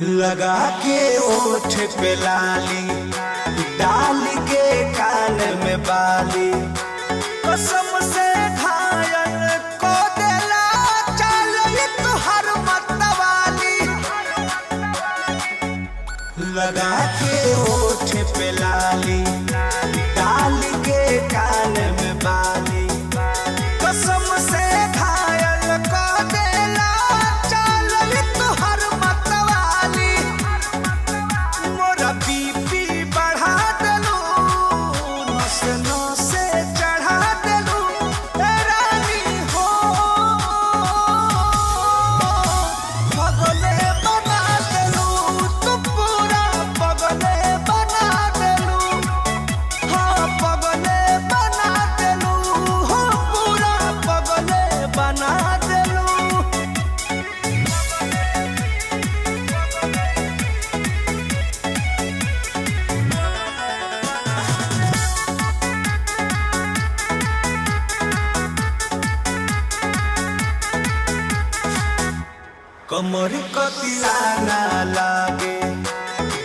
लगा के ओठ पे लाली, डाल के कान में बाली, कसम से घायल को देला चल तुहर मतवाली। लगा के ओठ पे लाली, डाल के कान में बाली, कसम से घायल को देला चल तुहर मतवाली। मोरा बीपी बढ़ा देलू, नस नसे चढ़ा देलू रानी हो। पगले बना देलू तू पूरा, पगले बना देलू। हाँ पगले बना देलू, हो पूरा पगले बना देलू। कमर कतिलाना लागे,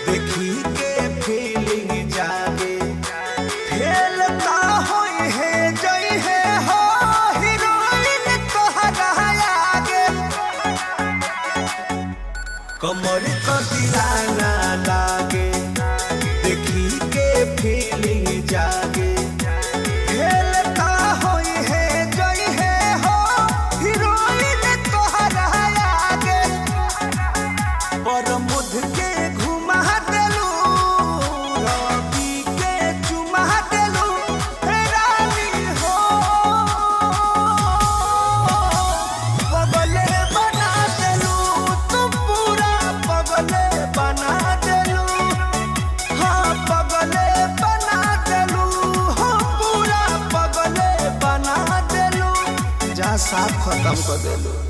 देखी के फीलिंग जागे। फेल का होई है जई है हो हीरोइन तोहरा आगे। कमर कतिलाना लागे, देखी के फीलिंग जागे। फेल का होई है जई है हो हीरोइन तोहरा आगे। पर मुध के घुमा देलू, रवि के चुमा देलू रानी हो। पगले बना देलू तू पूरा, पगले बना देलू। हाँ पगले बना देलू, हो पूरा पगले बना देलू। जा साथ खत्म कर देलू।